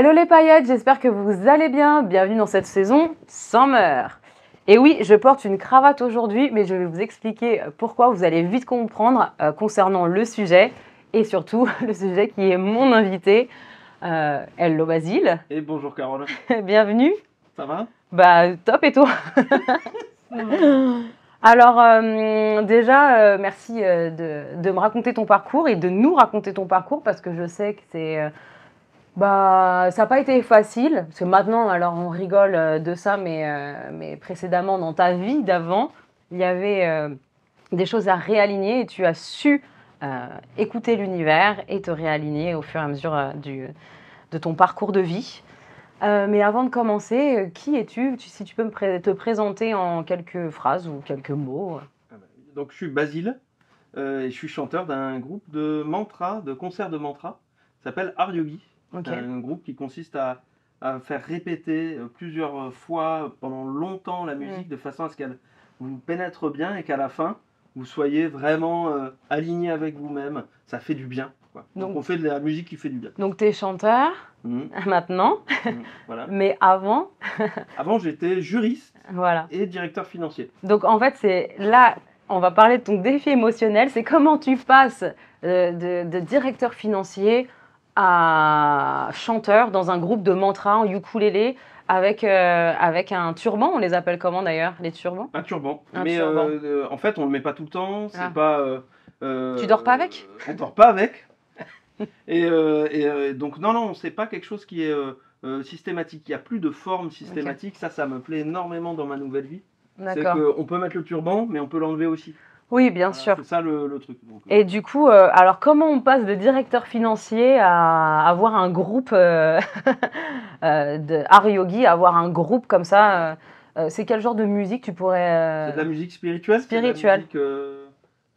Hello les paillettes, j'espère que vous allez bien. Bienvenue dans cette saison Summer. Et oui, je porte une cravate aujourd'hui, mais je vais vous expliquer pourquoi. Vous allez vite comprendre concernant le sujet et surtout le sujet qui est mon invité. Hello Basile. Et bonjour Carole. Bienvenue. Ça va? Bah top, et toi? Alors déjà, merci de me raconter ton parcours et de nous raconter ton parcours, parce que je sais que ça n'a pas été facile, parce que maintenant, alors on rigole de ça, mais précédemment, dans ta vie d'avant, il y avait des choses à réaligner et tu as su écouter l'univers et te réaligner au fur et à mesure de ton parcours de vie. Mais avant de commencer, qui es-tu? Si tu peux te présenter en quelques phrases ou quelques mots. Donc je suis Basile et je suis chanteur d'un groupe de mantra, de concert de mantra, qui s'appelle Art Yogi. Okay. Un groupe qui consiste à faire répéter plusieurs fois pendant longtemps la musique de façon à ce qu'elle vous pénètre bien et qu'à la fin vous soyez vraiment aligné avec vous-même. Ça fait du bien, quoi. Donc on fait de la musique qui fait du bien. Donc tu es chanteur maintenant, voilà. Mais avant Avant j'étais juriste, voilà, et directeur financier. Donc en fait c'est là, on va parler de ton défi émotionnel, c'est comment tu passes de directeur financier à chanteur dans un groupe de mantra en ukulélé avec un turban. On les appelle comment d'ailleurs, les turbans? Un turban. Turban. En fait, on ne le met pas tout le temps. C'est pas. Tu dors pas avec? On dort pas avec. Donc non, c'est pas quelque chose qui est systématique. Il n'y a plus de forme systématique. Okay. Ça me plaît énormément dans ma nouvelle vie. C'est qu'on peut mettre le turban, mais on peut l'enlever aussi. Oui, bien sûr. C'est ça le truc. Donc, et du coup, alors comment on passe de directeur financier à avoir un groupe de Art Yogi, à avoir un groupe comme ça c'est quel genre de musique tu pourrais... C'est de la musique spirituelle. Spirituelle.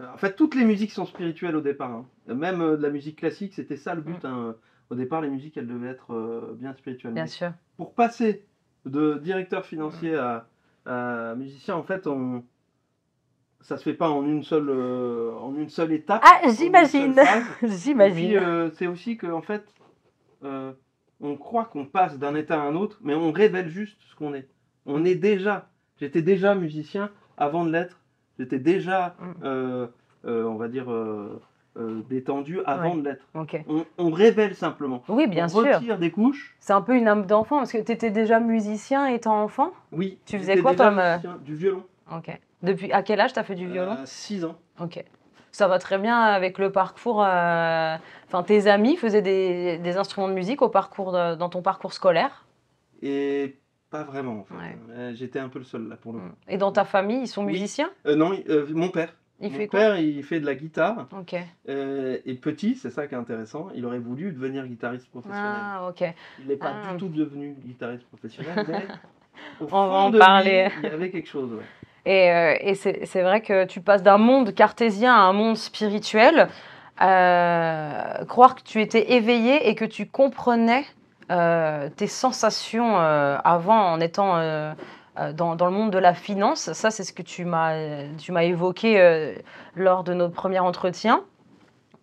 En fait, toutes les musiques sont spirituelles au départ. Hein. Même de la musique classique, c'était ça le but. Hein. Au départ, les musiques, elles devaient être bien spirituelles. Bien sûr. Pour passer de directeur financier à musicien, en fait, ça se fait pas en une seule étape. Ah, j'imagine. J'imagine. Et puis, c'est aussi qu'en fait, on croit qu'on passe d'un état à un autre, mais on révèle juste ce qu'on est. J'étais déjà musicien avant de l'être. J'étais déjà, on va dire, détendu avant de l'être. Okay. On révèle simplement. Oui, bien sûr. On retire des couches. C'est un peu une âme d'enfant, parce que tu étais déjà musicien étant enfant? Oui. Tu faisais quoi comme... Du violon. Ok. Depuis à quel âge tu as fait du violon? 6 ans. Ok. Ça va très bien avec le parcours... Enfin, tes amis faisaient des instruments de musique dans ton parcours scolaire? Et pas vraiment, en fait. Ouais. J'étais un peu le seul, là, pour le coup. Et dans ta famille, ils sont musiciens? Non, mon père. Mon père, il fait de la guitare. Ok. Et petit, c'est ça qui est intéressant, il aurait voulu devenir guitariste professionnel. Ah, ok. Il n'est pas du tout devenu guitariste professionnel, mais au on va en de parler. Lui, il y avait quelque chose, ouais. Et c'est vrai que tu passes d'un monde cartésien à un monde spirituel. Croire que tu étais éveillé et que tu comprenais tes sensations avant en étant dans le monde de la finance. Ça, c'est ce que tu m'as évoqué lors de notre premier entretien.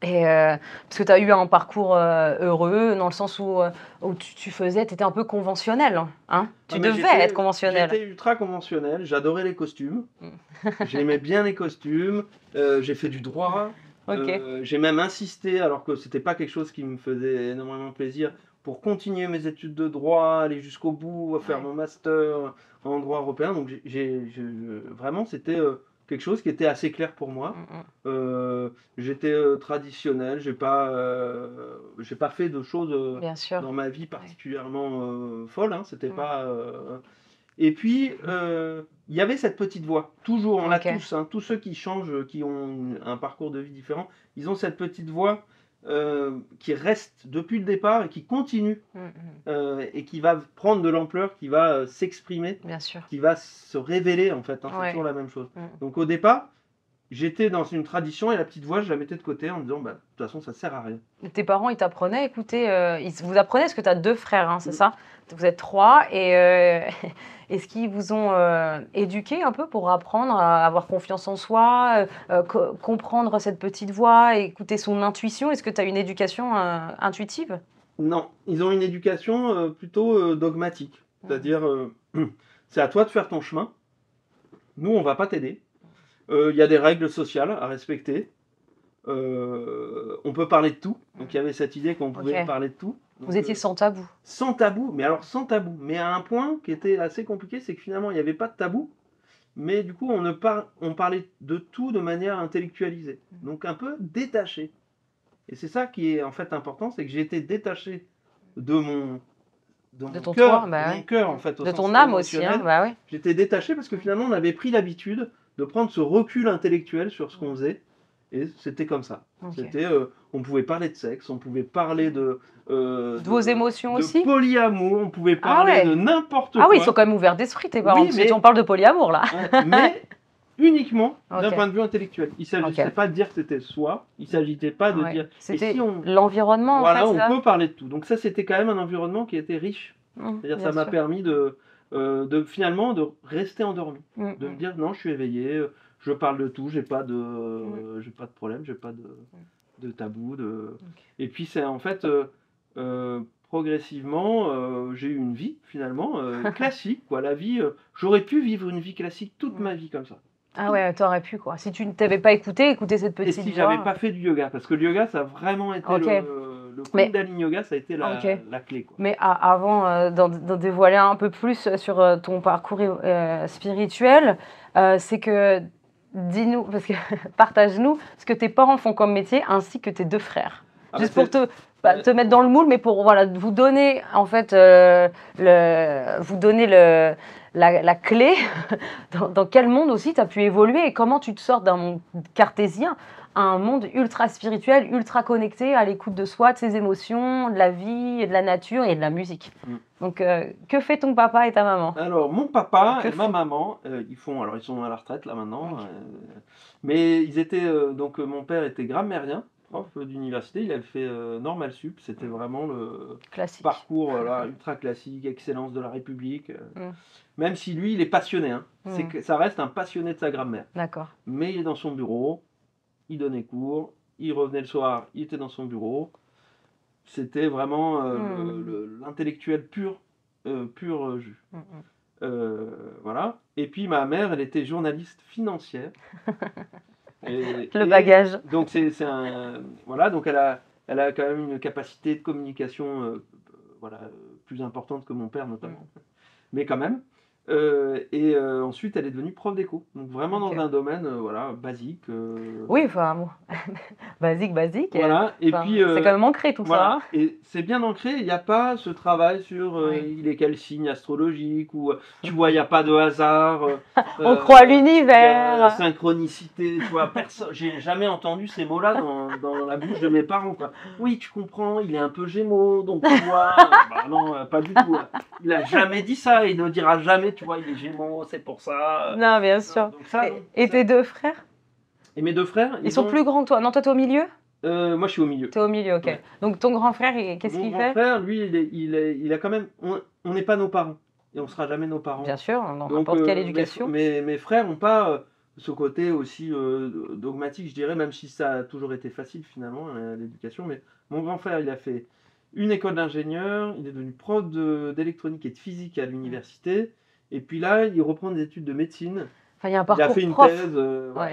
Parce que tu as eu un parcours heureux, dans le sens où tu étais un peu conventionnel. Hein, tu devais être conventionnel. J'étais ultra conventionnel, j'adorais les costumes. J'aimais bien les costumes, j'ai fait du droit. Okay. J'ai même insisté, alors que c'était pas quelque chose qui me faisait énormément plaisir, pour continuer mes études de droit, aller jusqu'au bout, faire mon master en droit européen. Donc vraiment, c'était quelque chose qui était assez clair pour moi. J'étais traditionnel, j'ai pas fait de choses dans ma vie particulièrement folles. Hein, c'était pas. Et puis il y avait cette petite voix. Toujours, on l'a tous. Hein, tous ceux qui changent, qui ont un parcours de vie différent, ils ont cette petite voix qui reste depuis le départ et qui continue et qui va prendre de l'ampleur, qui va s'exprimer, qui va se révéler en fait. Hein, c'est toujours la même chose. Donc au départ, j'étais dans une tradition et la petite voix, je la mettais de côté en me disant, de toute façon, ça sert à rien. Tes parents, ils t'apprenaient à écouter, ils vous apprenaient, parce que tu as 2 frères, hein, c'est ça? Vous êtes 3, et est-ce qu'ils vous ont éduqué un peu pour apprendre à avoir confiance en soi, comprendre cette petite voix, écouter son intuition? Est-ce que tu as une éducation intuitive? Non, ils ont une éducation plutôt dogmatique. C'est-à-dire, c'est à toi de faire ton chemin. Nous, on va pas t'aider. Il y a des règles sociales à respecter. On peut parler de tout. Donc il y avait cette idée qu'on pouvait parler de tout. Donc, Vous étiez sans tabou. sans tabou, mais alors sans tabou. Mais à un point qui était assez compliqué, c'est que finalement, il n'y avait pas de tabou. Mais du coup, on parlait de tout de manière intellectualisée. Donc un peu détaché. Et c'est ça qui est en fait important, c'est que j'ai été détaché de mon ton cœur, toi, bah mon cœur en fait, au de sens ton âme aussi, hein, émotionnel. bah oui. J'étais détaché parce que finalement on avait pris l'habitude de prendre ce recul intellectuel sur ce qu'on faisait, et c'était comme ça. C'était, on pouvait parler de sexe, on pouvait parler de vos émotions aussi. de polyamour, on pouvait parler de n'importe quoi. Ah oui, ils sont quand même ouverts d'esprit tes parents, Oui, parce mais que on parle de polyamour là. mais uniquement d'un point de vue intellectuel. Il ne s'agissait pas de dire que c'était soi, il ne s'agissait pas de dire... C'était l'environnement, voilà, en fait, on peut parler de tout. Donc ça, c'était quand même un environnement qui était riche. C'est-à-dire ça m'a permis de finalement de rester endormi. De me dire, non, je suis éveillé, je parle de tout, j'ai pas de problème, j'ai pas de tabou. Et puis c'est en fait... progressivement, j'ai eu une vie finalement classique, quoi. La vie, j'aurais pu vivre une vie classique toute ma vie comme ça. Ah ouais, t'aurais pu quoi. Si tu ne t'avais pas écouté cette petite voix. Et si j'avais pas fait du yoga, parce que le yoga, ça a vraiment été le Kundalini Yoga, ça a été la clé, quoi. Mais avant d'en dévoiler un peu plus sur ton parcours spirituel, c'est que dis-nous, parce que partage-nous ce que tes parents font comme métier, ainsi que tes deux frères. Juste pour te mettre dans le moule, mais pour vous donner en fait la clé dans quel monde aussi tu as pu évoluer et comment tu te sors d'un monde cartésien à un monde ultra spirituel, ultra connecté, à l'écoute de soi, de ses émotions, de la vie, et de la nature et de la musique. Donc, que fait ton papa et ta maman? Alors, mon papa et ma maman, ils sont à la retraite là maintenant, mais ils étaient, donc mon père était grammairien, prof d'université, il avait fait Normal Sup, c'était vraiment le parcours ultra classique, excellence de la République. Même si lui, il est passionné, hein. C'est que ça reste un passionné de sa grammaire. D'accord. Mais il est dans son bureau, il donnait cours, il revenait le soir, il était dans son bureau. C'était vraiment l'intellectuel pur jus. Voilà. Et puis ma mère, elle était journaliste financière. Le bagage. Donc voilà, donc elle a quand même une capacité de communication plus importante que mon père notamment. Mais quand même. Ensuite, elle est devenue prof d'éco. Donc vraiment dans un domaine basique. Oui, enfin, bon. basique. Voilà. Et puis c'est quand même ancré tout ça. Hein. Et c'est bien ancré. Il n'y a pas ce travail sur il est quel signe astrologique ou tu vois, il n'y a pas de hasard. On croit à l'univers. Synchronicité. Tu vois, j'ai jamais entendu ces mots-là dans la bouche de mes parents. Quoi. Oui, tu comprends. Il est un peu Gémeaux, donc tu vois. Bah non, pas du tout. Il a jamais dit ça. Il ne dira jamais. Tu vois, il est Gémeaux, c'est pour ça. Non, bien sûr. Donc ça, et tes deux frères? Et mes deux frères, ils sont plus grands que toi. Non, toi, t'es au milieu? Moi, je suis au milieu. T'es au milieu, ok. Ouais. Donc, ton grand frère, qu'est-ce qu'il fait? Mon grand frère, lui, il a quand même... On n'est pas nos parents. Et on ne sera jamais nos parents. Bien sûr, dans n'importe quelle éducation. Mes frères n'ont pas ce côté aussi dogmatique, je dirais, même si ça a toujours été facile, finalement, l'éducation. Mais mon grand frère, il a fait une école d'ingénieur, il est devenu prof d'électronique et de physique à l'université. Et puis là, il reprend des études de médecine. Enfin, il y a un parcours il a fait une thèse.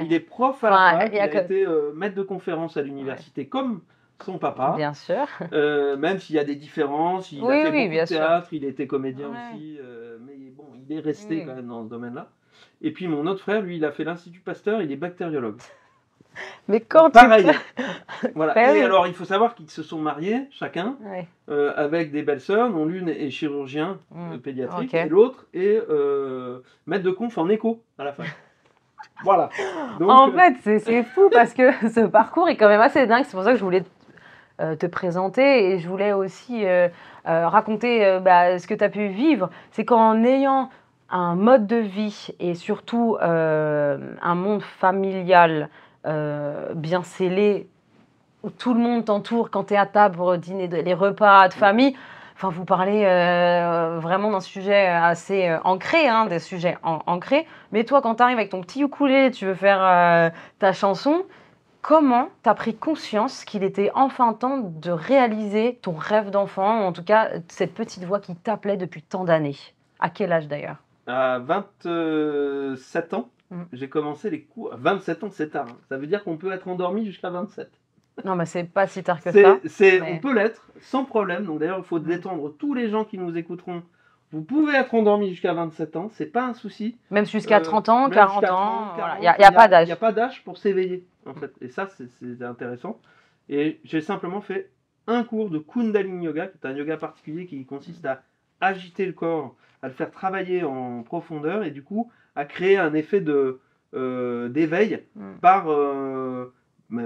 Il est prof à la fac. Il a été maître de conférence à l'université, comme son papa. Bien sûr. Même s'il y a des différences. Il a fait beaucoup de théâtre. Il était comédien aussi. Mais bon, il est resté quand même dans ce domaine-là. Et puis mon autre frère, lui, il a fait l'Institut Pasteur. Il est bactériologue. Mais quand pareil. Voilà. Et alors, il faut savoir qu'ils se sont mariés, chacun, avec des belles-sœurs, dont l'une est chirurgien pédiatrique et l'autre est maître de conf en éco à la fin. Voilà. Donc, en fait, c'est fou parce que ce parcours est quand même assez dingue. C'est pour ça que je voulais te présenter et je voulais aussi raconter ce que tu as pu vivre. C'est qu'en ayant un mode de vie et surtout un monde familial bien scellé, où tout le monde t'entoure quand tu es à table pour dîner, les repas de famille. Enfin, vous parlez vraiment d'un sujet assez ancré, des sujets ancrés. Mais toi, quand tu arrives avec ton petit ukulélé, tu veux faire ta chanson, comment tu as pris conscience qu'il était enfin temps de réaliser ton rêve d'enfant, ou en tout cas cette petite voix qui t'appelait depuis tant d'années? À quel âge d'ailleurs? À 27 ans, Mmh. j'ai commencé les cours. 27 ans, c'est tard, hein. Ça veut dire qu'on peut être endormi jusqu'à 27. Non, mais c'est pas si tard que ça. On Mais peut l'être sans problème. Donc d'ailleurs, il faut détendre tous les gens qui nous écouteront. Vous pouvez être endormi jusqu'à 27 ans, c'est pas un souci. même jusqu'à 30 ans, Même 40 jusqu'à ans, 30, voilà, 40, il y a pas Il d'âge. n'y a pas d'âge pour s'éveiller, en fait. Et ça, c'est intéressant. Et j'ai simplement fait un cours de Kundalini Yoga, qui est un yoga particulier qui consiste à agiter le corps, à le faire travailler en profondeur et du coup à créer un effet d'éveil par,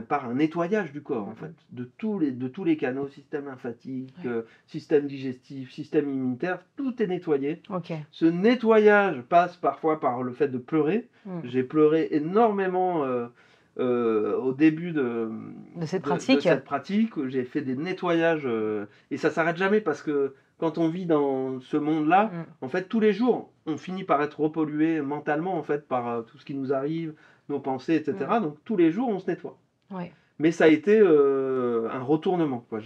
par un nettoyage du corps, en fait, de tous les canaux, système lymphatique, système digestif, système immunitaire, tout est nettoyé. Ok. Ce nettoyage passe parfois par le fait de pleurer. J'ai pleuré énormément au début de cette cette pratique. J'ai fait des nettoyages et ça s'arrête jamais parce que quand on vit dans ce monde-là, en fait, tous les jours, on finit par être repollué mentalement, en fait, par tout ce qui nous arrive, nos pensées, etc. Donc tous les jours, on se nettoie. Ouais. Mais ça a été un retournement, quoi.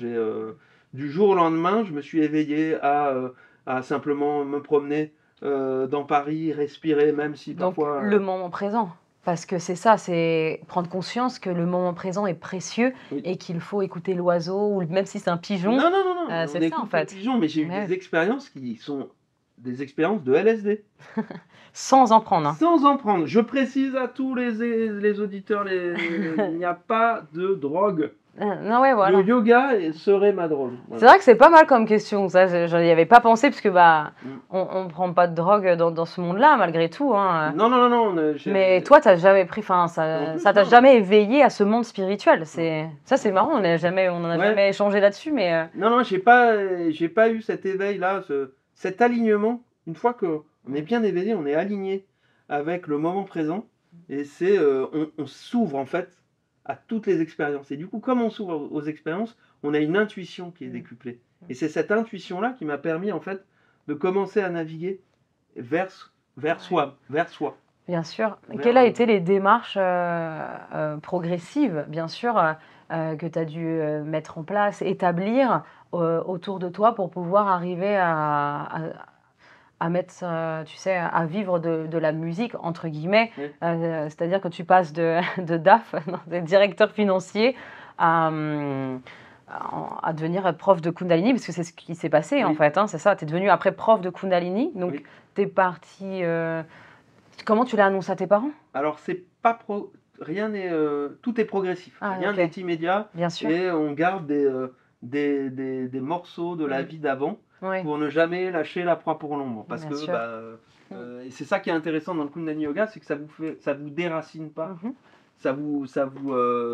Du jour au lendemain, je me suis éveillé à simplement me promener dans Paris, respirer, même si Donc parfois... le moment présent. Parce que c'est ça, c'est prendre conscience que le moment présent est précieux et qu'il faut écouter l'oiseau, ou même si c'est un pigeon. Non, on c'est ça écoute en fait. le pigeon, mais j'ai eu des expériences qui sont des expériences de LSD. Sans en prendre. Hein. Sans en prendre. Je précise à tous les auditeurs, il n'y a pas de drogue. Non, ouais, voilà. Le yoga serait ma drogue. Voilà. C'est vrai que c'est pas mal comme question, ça, je n'y avais pas pensé, parce que on ne prend pas de drogue dans ce monde-là, malgré tout. Hein. Non. Mais toi, tu n'as jamais pris, ça t'a jamais éveillé à ce monde spirituel. Ça, c'est marrant, on n'en a jamais échangé là-dessus. Mais Non, j'ai pas eu cet éveil-là, cet alignement. Une fois qu'on est bien éveillé, on est aligné avec le moment présent, et on s'ouvre en fait à toutes les expériences. Et du coup, comme on s'ouvre aux expériences, on a une intuition qui est décuplée. Et c'est cette intuition-là qui m'a permis en fait de commencer à naviguer vers soi. Bien sûr. Quelles ont été les démarches progressives, bien sûr, que tu as dû mettre en place, établir autour de toi pour pouvoir arriver à mettre, tu sais, à vivre de la musique, entre guillemets. Oui. C'est-à-dire que tu passes de DAF, de directeur financier, à devenir prof de Kundalini, parce que c'est ce qui s'est passé, en fait. Hein, c'est ça, tu es devenu après prof de Kundalini. Donc, tu es parti... Comment tu l'as annoncé à tes parents? Alors, c'est pas rien n'est... tout est progressif. Rien n'est immédiat. Bien sûr. Et on garde des morceaux de la vie d'avant. Pour ne jamais lâcher la proie pour l'ombre. Parce que et c'est ça qui est intéressant dans le Kundalini Yoga, c'est que ça vous déracine pas, ça vous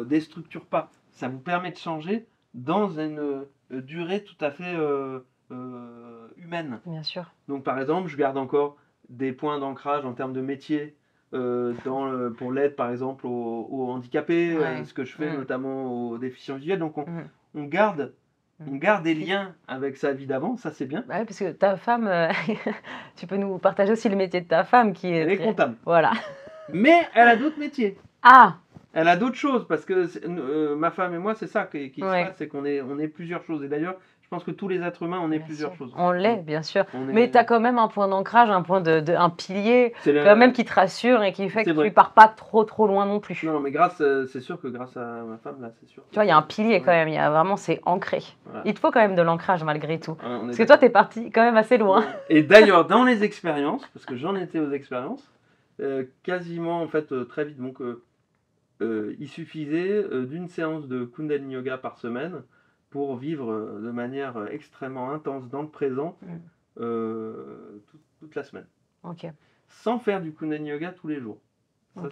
déstructure pas, ça vous permet de changer dans une durée tout à fait humaine. Bien sûr. Donc par exemple, je garde encore des points d'ancrage en termes de métier, pour l'aide par exemple aux handicapés, ce que je fais notamment aux déficients visuels. Donc on garde des liens avec sa vie d'avant, ça c'est bien. Parce que ta femme, tu peux nous partager aussi le métier de ta femme qui est... Elle est comptable. Voilà. Mais elle a d'autres métiers. Ah! Elle a d'autres choses, parce que ma femme et moi, c'est ça qui se passe, c'est qu'on est plusieurs choses. Et d'ailleurs, je pense que tous les êtres humains, on est plusieurs choses. On l'est, bien sûr. Mais tu as quand même un point d'ancrage, un pilier, quand même qui te rassure et qui fait que tu ne pars pas trop loin non plus. Non, mais c'est sûr que grâce à ma femme, là, c'est sûr. Tu vois, il y a un pilier quand même, c'est ancré. Voilà. Il te faut quand même de l'ancrage malgré tout. Parce que toi, tu es parti quand même assez loin. Et d'ailleurs, dans les expériences, parce que j'en étais aux expériences, quasiment, en fait, très vite, donc... il suffisait d'une séance de Kundalini Yoga par semaine pour vivre de manière extrêmement intense dans le présent toute la semaine. Sans faire du Kundalini Yoga tous les jours. Ça,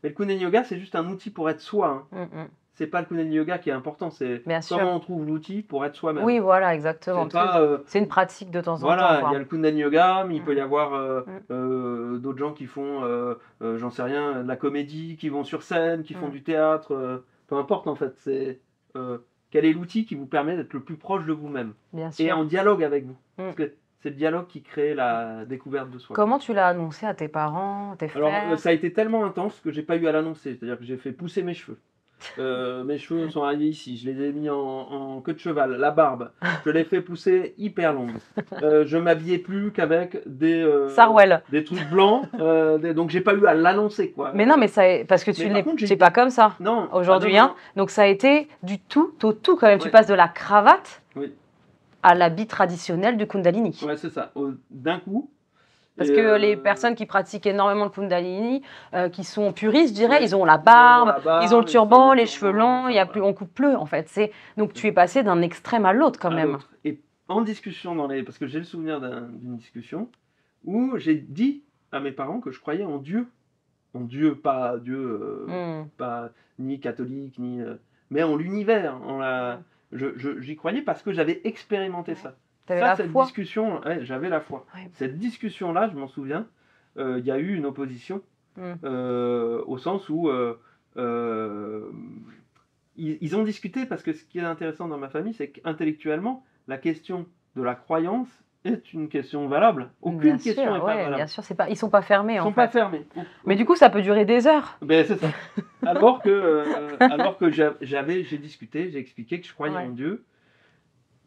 mais le Kundalini Yoga, c'est juste un outil pour être soi. Hein. C'est pas le Kundalini Yoga qui est important, c'est comment on trouve l'outil pour être soi-même. Oui, voilà, exactement. C'est une pratique de temps en temps. Voilà, il y a le Kundalini Yoga, mais il peut y avoir d'autres gens qui font, j'en sais rien, de la comédie, qui vont sur scène, qui font du théâtre. Peu importe en fait, quel est l'outil qui vous permet d'être le plus proche de vous-même et en dialogue avec vous. Parce que c'est le dialogue qui crée la découverte de soi. Comment tu l'as annoncé à tes parents, tes frères? Alors, ça a été tellement intense que j'ai pas eu à l'annoncer. C'est-à-dire que j'ai fait pousser mes cheveux. Mes cheveux sont arrivés ici, je les ai mis en queue de cheval, la barbe, je l'ai fait pousser hyper longue. Je m'habillais plus qu'avec Sarwell. des trucs blancs, donc j'ai pas eu à l'annoncer, quoi. Mais non, mais ça, parce que tu Mais par n'es contre, j'ai tu es pas comme ça non, aujourd'hui, ah non, hein. Donc ça a été du tout au tout quand même. Tu Ouais. passes de la cravate Oui, à l'habit traditionnel du Kundalini. ouais, c'est ça, d'un coup. Parce Et, que les personnes qui pratiquent énormément le Kundalini, qui sont puristes, je dirais, ouais, ils ont la ils ont barbe, la barbe, ils ont le ils turban, ont le les cheveux turban, longs, enfin, il y a voilà. plus, on coupe plus en fait. Donc tu es passé d'un extrême à l'autre quand À même. l'autre. Et en discussion parce que j'ai le souvenir d'une discussion où j'ai dit à mes parents que je croyais en Dieu. En Dieu, pas Dieu, pas ni catholique, mais en l'univers. J'y croyais parce que j'avais expérimenté ça. T'avais la Cette foi. discussion, ouais, j'avais la foi. Ouais. Cette discussion-là, je m'en souviens, il y a eu une opposition au sens où ils ont discuté parce que ce qui est intéressant dans ma famille, c'est qu'intellectuellement, la question de la croyance est une question valable. Aucune question n'est pas valable. Bien sûr, ils sont pas fermés Ils en sont fait. pas fermés. Mais du coup, ça peut durer des heures. Ben, c'est ça. Alors que j'ai discuté, j'ai expliqué que je croyais en Dieu.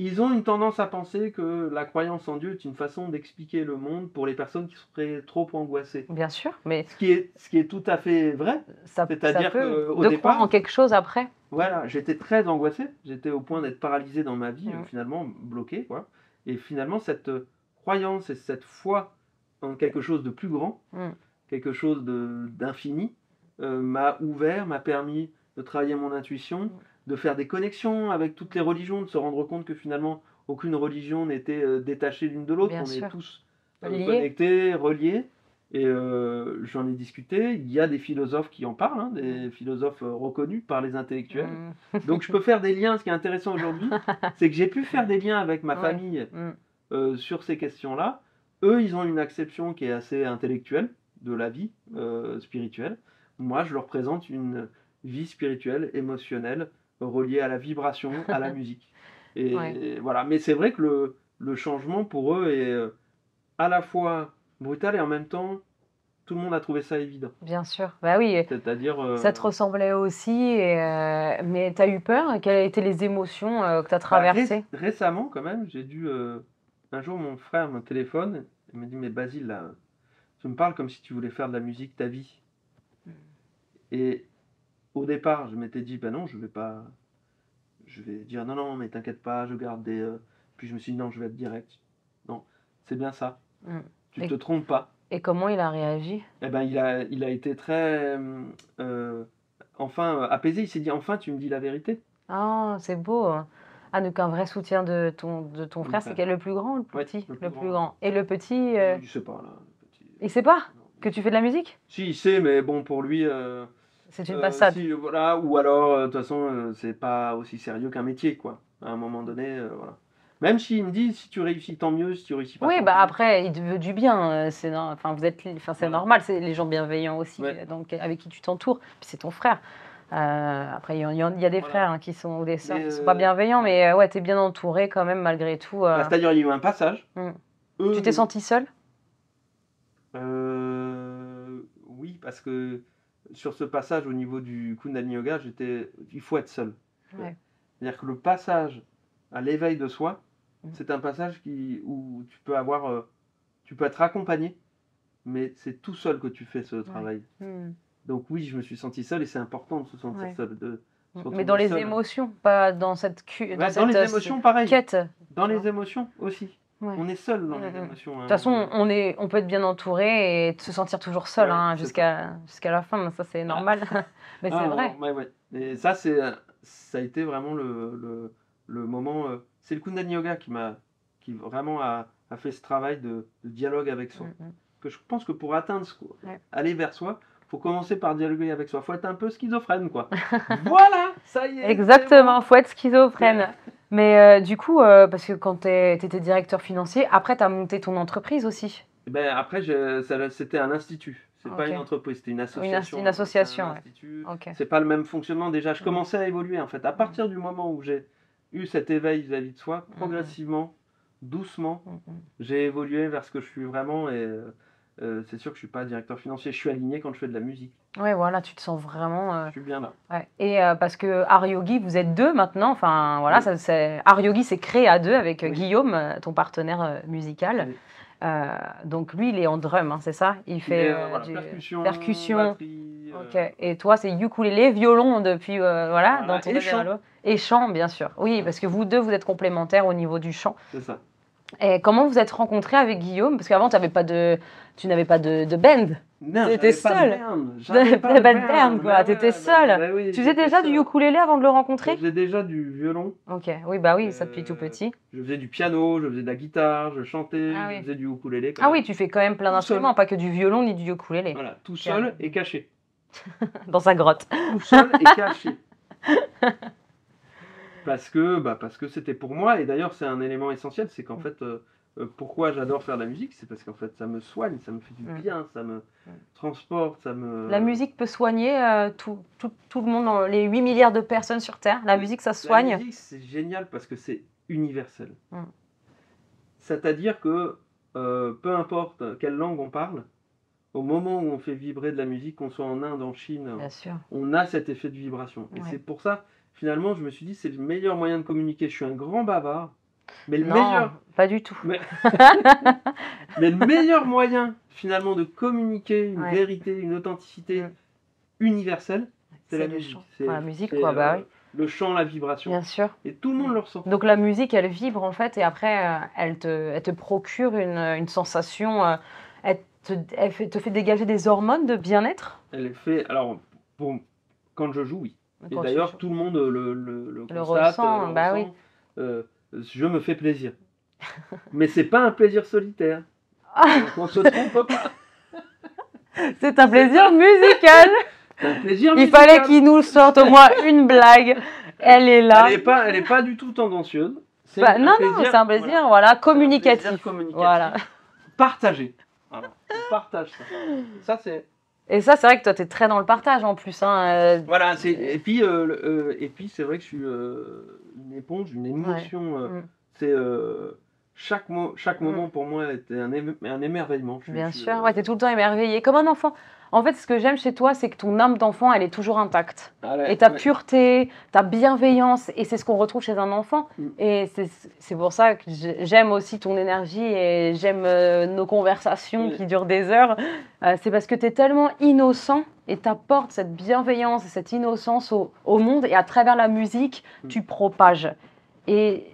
Ils ont une tendance à penser que la croyance en Dieu est une façon d'expliquer le monde pour les personnes qui seraient trop angoissées. Bien sûr, mais Ce qui est tout à fait vrai. C'est-à-dire qu'au de départ, croire en quelque chose après. voilà, j'étais très angoissé. J'étais au point d'être paralysé dans ma vie, finalement bloqué, quoi. Et finalement, cette croyance et cette foi en quelque chose de plus grand, quelque chose d'infini, m'a ouvert, m'a permis de travailler mon intuition, de faire des connexions avec toutes les religions, de se rendre compte que finalement aucune religion n'était détachée l'une de l'autre, on est tous connectés, reliés. Et j'en ai discuté, il y a des philosophes qui en parlent, des philosophes reconnus par les intellectuels. Donc je peux faire des liens, ce qui est intéressant aujourd'hui, c'est que j'ai pu faire des liens avec ma famille sur ces questions-là. Eux, ils ont une acception qui est assez intellectuelle de la vie spirituelle. Moi, je leur présente une vie spirituelle, émotionnelle, reliée à la vibration, à la musique. Et voilà. Mais c'est vrai que le changement pour eux est à la fois brutal et en même temps, tout le monde a trouvé ça évident. Bien sûr, bah oui. C'est-à-dire. Ça te ressemblait aussi, mais tu as eu peur? Quelles étaient les émotions que tu as traversées? Récemment, quand même, j'ai dû. Un jour, mon frère me téléphone et me dit: Mais Basile, là, tu me parles comme si tu voulais faire de la musique ta vie. Et au départ, je m'étais dit: Ben non, je vais pas. Je vais dire: Non, non, mais t'inquiète pas, je garde des. Puis je me suis dit: Non, je vais être direct. Non, c'est bien ça. Tu te trompes pas. Et comment il a réagi? Eh ben, il a été très. Enfin, apaisé. Il s'est dit: Enfin, tu me dis la vérité. Ah, c'est beau. Ah, donc un vrai soutien de ton frère. C'est quel, le plus grand ou le plus petit? Le plus grand. Et le petit, Je sais pas, là. Le petit, il sait pas que tu fais de la musique? Si, il sait, mais bon, pour lui. C'est une passade. Voilà, ou alors, de toute façon, c'est pas aussi sérieux qu'un métier, quoi. À un moment donné, voilà. Même s'il me dit: Si tu réussis, tant mieux. Si tu réussis pas, Oui, tant bah pis. après, il te veut du bien. Enfin, c'est normal. C'est les gens bienveillants aussi, Ouais. donc avec qui tu t'entoures. Puis c'est ton frère. Après, il y a des frères qui sont, ou des sœurs qui sont pas bienveillants, mais ouais, t'es bien entouré quand même malgré tout. Bah, c'est-à-dire, il y a eu un passage. Tu t'es senti seul? Oui, parce que sur ce passage au niveau du Kundalini Yoga, il faut être seul. Ouais. C'est-à-dire que le passage à l'éveil de soi, c'est un passage où tu peux tu peux être accompagné, mais c'est tout seul que tu fais ce travail. Donc oui, je me suis senti seul et c'est important de se sentir seul. Mais dans les émotions, pas dans cette dans les émotions, pareil. quête. Dans les émotions aussi. Ouais. On est seul dans les émotions. De toute façon, on peut être bien entouré et se sentir toujours seul jusqu'à la fin. Ça, c'est normal. Mais c'est vrai. Ouais. Et ça a été vraiment le moment. C'est le Kundalini Yoga qui vraiment a fait ce travail de dialogue avec soi. Que je pense que pour atteindre aller vers soi, faut commencer par dialoguer avec soi. Faut être un peu schizophrène, quoi. Voilà, ça y est. Exactement, faut être schizophrène. Mais du coup, parce que quand tu étais directeur financier, après tu as monté ton entreprise aussi. Ben, après, c'était un institut. C'est pas une entreprise, c'était une association. Une association, C'est pas le même fonctionnement. Déjà, je commençais à évoluer, en fait. À partir du moment où j'ai eu cet éveil vis-à-vis de soi, progressivement, doucement, j'ai évolué vers ce que je suis vraiment. Et c'est sûr que je suis pas directeur financier. Je suis aligné quand je fais de la musique. Ouais, voilà, tu te sens vraiment. Je suis bien là. Ouais. Et parce que Aryogi, vous êtes deux maintenant. Enfin, voilà, Oui. Aryogi s'est créé à deux avec Oui. Guillaume, ton partenaire musical. Oui. Donc lui, il est en drum, hein, c'est ça? Il fait Voilà, du percussion, percussion. batterie. Ok. Et toi, c'est ukulélé, violon depuis voilà, dans Voilà, ton et deuxième chant. album. Et chant, bien sûr. Oui, parce que vous deux, vous êtes complémentaires au niveau du chant. C'est ça. Et comment vous êtes rencontrés avec Guillaume? Parce qu'avant, tu n'avais pas de band. Non, Tu étais j'avais pas seul. de band. T'avais J'avais pas pas de de band, band. quoi. Tu étais seul. Oui, Tu faisais j'étais déjà du seul. ukulélé avant de le rencontrer? Je faisais déjà du violon. Ok, oui, bah oui, ça depuis tout petit. Je faisais du piano, je faisais de la guitare, je chantais, Ah je oui. faisais du ukulélé. Ah oui, tu fais quand même plein Tout d'instruments, seul. pas que du violon ni du ukulélé. Voilà, tout Ok. seul et caché. Dans sa grotte. Tout seul et caché. Parce que c'était pour moi, et d'ailleurs c'est un élément essentiel, c'est qu'en fait, pourquoi j'adore faire de la musique, c'est parce qu'en fait ça me soigne, ça me fait du bien, ça me transporte, ça me... La musique peut soigner tout le monde, les 8 milliards de personnes sur Terre. La musique, ça soigne. La musique, c'est génial parce que c'est universel. Mm. C'est-à-dire que peu importe quelle langue on parle, au moment où on fait vibrer de la musique, qu'on soit en Inde, en Chine, Bien sûr. on a cet effet de vibration. Et Ouais. c'est pour ça, finalement, je me suis dit, c'est le meilleur moyen de communiquer. Je suis un grand bavard, mais le Non, meilleur... pas du tout. Mais le meilleur moyen, finalement, de communiquer une Ouais. vérité, une authenticité Mm. universelle, c'est la le musique. chant. C'est La musique, c'est, quoi, bah oui. le chant, la vibration. Bien sûr. Et tout le monde le ressent. Donc la musique, elle vibre en fait, et après, elle te procure une sensation, elle te fait dégager des hormones de bien-être. Elle est fait. Alors, bon, quand je joue, oui. Et Quand tu d'ailleurs, joues. tout le monde le Le constate, ressent, bah oui. Je me fais plaisir. Mais c'est pas un plaisir solitaire. Ah, Donc, on se trompe pas. c'est un plaisir musical. C'est un plaisir Il musical. fallait qu'il nous sorte au moins une blague. Elle est là. Elle est pas du tout tendancieuse. C'est Bah, un non, plaisir, c'est un plaisir, voilà, communicatif. C'est un plaisir communicatif. Voilà. Partagé. Voilà. On partage ça. Ça, c'est... Et ça, c'est vrai que toi, tu es très dans le partage en plus. Hein. Voilà, et puis c'est vrai que je suis une éponge, une émotion. Mm. C'est chaque moment pour moi était un émerveillement. Bien sûr, ouais, tu es tout le temps émerveillé, comme un enfant. En fait, ce que j'aime chez toi, c'est que ton âme d'enfant, elle est toujours intacte. Et ta pureté, ta bienveillance, et c'est ce qu'on retrouve chez un enfant. Et c'est pour ça que j'aime aussi ton énergie et j'aime nos conversations qui durent des heures. C'est parce que tu es tellement innocent et tu apportes cette bienveillance et cette innocence au monde, et à travers la musique, tu propages. Et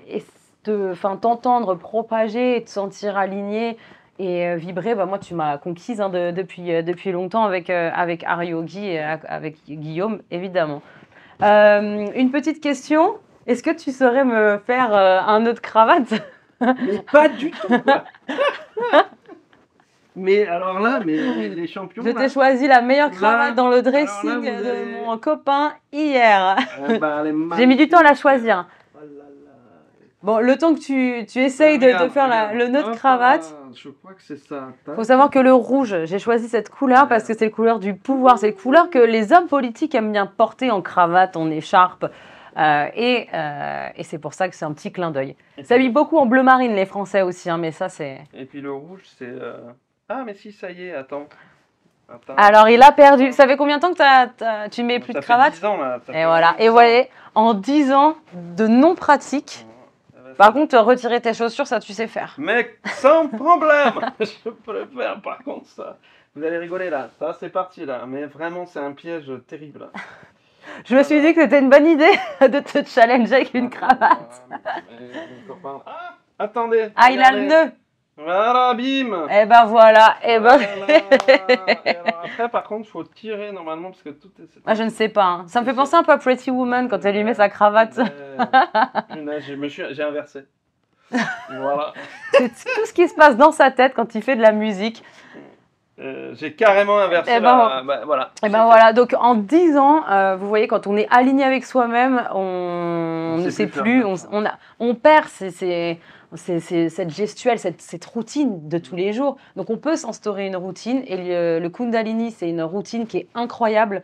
t'entendre propager et te sentir aligné et vibrer, bah moi tu m'as conquise hein, depuis longtemps avec Aryogi et avec Guillaume, évidemment. Une petite question, est-ce que tu saurais me faire un nœud de cravate? Mais pas du tout quoi. Mais alors là, les champions... Je t'ai choisi la meilleure cravate là, dans le dressing alors là, de mon copain hier. Bah, J'ai mis du temps à la choisir. Oh là là. Bon, le temps que tu essayes de faire le nœud de cravate. Je crois que c'est ça. Il faut savoir que le rouge, j'ai choisi cette couleur parce que c'est la couleur du pouvoir. C'est la couleur que les hommes politiques aiment bien porter en cravate, en écharpe. Et c'est pour ça que c'est un petit clin d'œil. Ça habille beaucoup en bleu marine, les Français aussi, hein, mais ça c'est... Et puis le rouge, c'est... Ah, mais si, ça y est, attends. Alors, il a perdu. Ça fait combien de temps que tu mets plus de cravate? Ça fait 10 ans, là. Et voilà. Et voilà, en 10 ans de non-pratique... Par contre, retirer tes chaussures, ça tu sais faire. Mec, sans problème. Je peux le faire, par contre, ça. Vous allez rigoler là. Ça, c'est parti là. Mais vraiment, c'est un piège terrible. Là. Je me suis dit que c'était une bonne idée de te challenger avec une cravate. Ah, attendez. Ah, il a le nœud. Voilà, bim. Et ben voilà. Et ben... Et alors après, par contre, il faut tirer normalement parce que tout est... Ah, je ne sais pas. Hein. Ça me fait penser un peu à Pretty Woman quand elle lui met sa cravate. J'ai inversé. Voilà. C'est tout ce qui se passe dans sa tête quand il fait de la musique. J'ai carrément inversé. Et ben, voilà. Et ben voilà. Donc en 10 ans, vous voyez, quand on est aligné avec soi-même, on ne sait plus. On perd cette gestuelle, cette routine de tous les jours. Donc on peut s'instaurer une routine. Et le Kundalini, c'est une routine qui est incroyable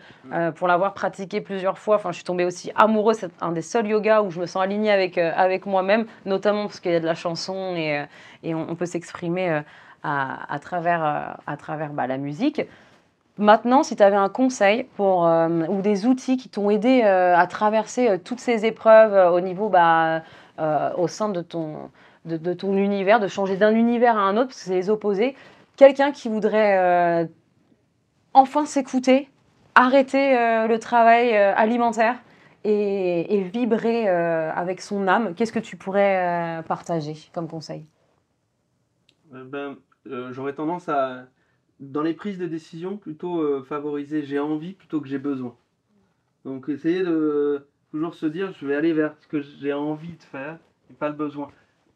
pour l'avoir pratiqué plusieurs fois. Enfin, je suis tombée aussi amoureuse. C'est un des seuls yogas où je me sens alignée avec moi-même, notamment parce qu'il y a de la chanson et on peut s'exprimer à travers la musique. Maintenant, si tu avais un conseil ou des outils qui t'ont aidé à traverser toutes ces épreuves au niveau, au sein de ton univers, de changer d'un univers à un autre, parce que c'est les opposés, quelqu'un qui voudrait enfin s'écouter, arrêter le travail alimentaire et vibrer avec son âme, qu'est-ce que tu pourrais partager comme conseil? J'aurais tendance à, dans les prises de décision, plutôt favoriser j'ai envie plutôt que j'ai besoin. Donc essayer de toujours se dire je vais aller vers ce que j'ai envie de faire et pas le besoin.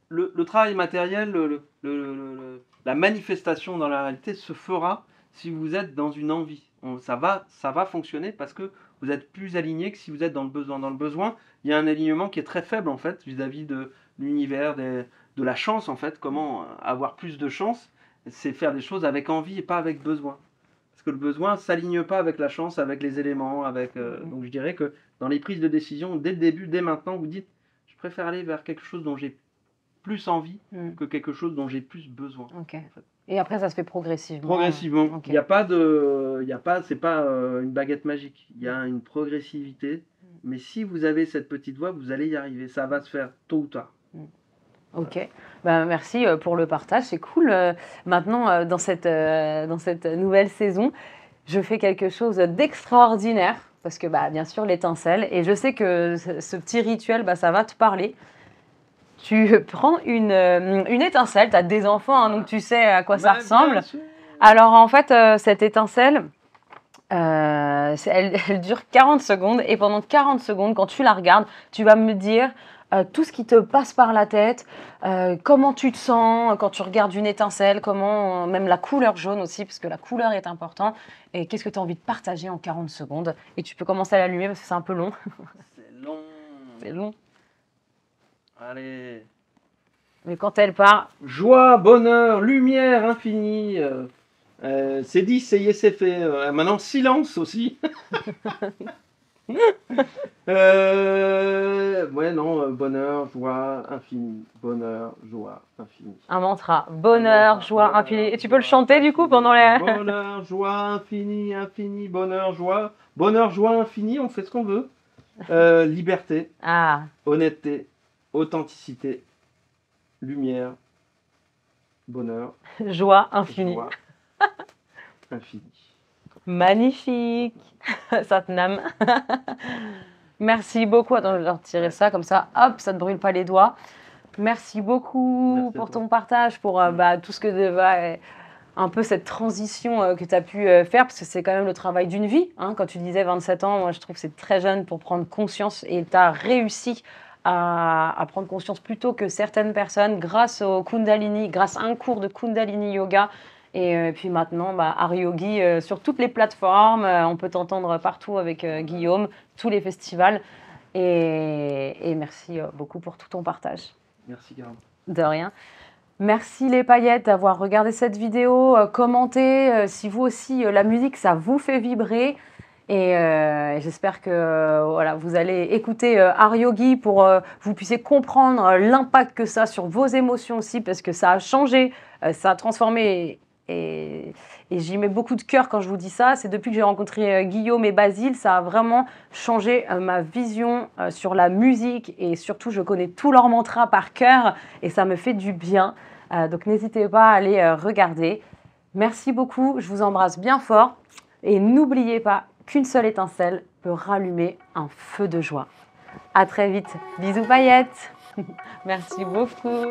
Le travail matériel, la manifestation dans la réalité se fera si vous êtes dans une envie. Ça va fonctionner parce que vous êtes plus aligné que si vous êtes dans le besoin. Dans le besoin, il y a un alignement qui est très faible en fait vis-à-vis de l'univers, de la chance en fait. Comment avoir plus de chance, c'est faire des choses avec envie et pas avec besoin. Parce que le besoin ne s'aligne pas avec la chance, avec les éléments. Donc je dirais que dans les prises de décision, dès le début, dès maintenant, vous dites je préfère aller vers quelque chose dont j'ai plus envie que quelque chose dont j'ai plus besoin. Okay. En fait. Et après, ça se fait progressivement. Progressivement. Okay. Il n'y a pas c'est pas une baguette magique. Il y a une progressivité. Mais si vous avez cette petite voie, vous allez y arriver. Ça va se faire tôt ou tard. Ok, merci pour le partage, c'est cool. Maintenant, dans cette nouvelle saison, je fais quelque chose d'extraordinaire, parce que bien sûr l'étincelle, et je sais que ce petit rituel, ça va te parler. Tu prends une étincelle, tu as des enfants, hein, donc tu sais à quoi ça ressemble. Alors en fait, cette étincelle, elle dure 40 secondes, et pendant 40 secondes, quand tu la regardes, tu vas me dire tout ce qui te passe par la tête, comment tu te sens quand tu regardes une étincelle, même la couleur jaune aussi, parce que la couleur est importante, et qu'est-ce que tu as envie de partager en 40 secondes. Et tu peux commencer à l'allumer parce que c'est un peu long. C'est long. C'est long. Allez. Mais quand elle part... Joie, bonheur, lumière infinie. C'est dit, ça y est, c'est fait. Maintenant, silence aussi. Bonheur, joie, infini. Bonheur, joie, infini. Un mantra. Bonheur, joie, infini. Et tu peux le chanter du coup pendant les... Bonheur, joie, infini, infini, bonheur, joie, infini, on fait ce qu'on veut. Liberté, honnêteté, authenticité, lumière, bonheur. Joie, infini. Joie, infini. Magnifique. Satnam. Merci beaucoup. Attends, je vais retirer ça comme ça. Hop, ça ne brûle pas les doigts. Merci beaucoup pour ton partage, pour tout ce que un peu cette transition que tu as pu faire, parce que c'est quand même le travail d'une vie. Hein. Quand tu disais 27 ans, moi je trouve que c'est très jeune pour prendre conscience, et tu as réussi à prendre conscience plus tôt que certaines personnes grâce au Kundalini, grâce à un cours de Kundalini Yoga. Et puis maintenant, Aryogi sur toutes les plateformes, on peut t'entendre partout avec Guillaume, tous les festivals. Et merci beaucoup pour tout ton partage. Merci, Garde. De rien. Merci les paillettes d'avoir regardé cette vidéo, commentez si vous aussi la musique ça vous fait vibrer, et j'espère que vous allez écouter Aryogi pour vous puissiez comprendre l'impact que ça a sur vos émotions aussi, parce que ça a changé, ça a transformé, et j'y mets beaucoup de cœur quand je vous dis ça. C'est depuis que j'ai rencontré Guillaume et Basile, ça a vraiment changé ma vision sur la musique, et surtout je connais tous leurs mantras par cœur et ça me fait du bien. Donc n'hésitez pas à aller regarder. Merci beaucoup, je vous embrasse bien fort, et n'oubliez pas qu'une seule étincelle peut rallumer un feu de joie. À très vite, bisous paillettes. Merci beaucoup.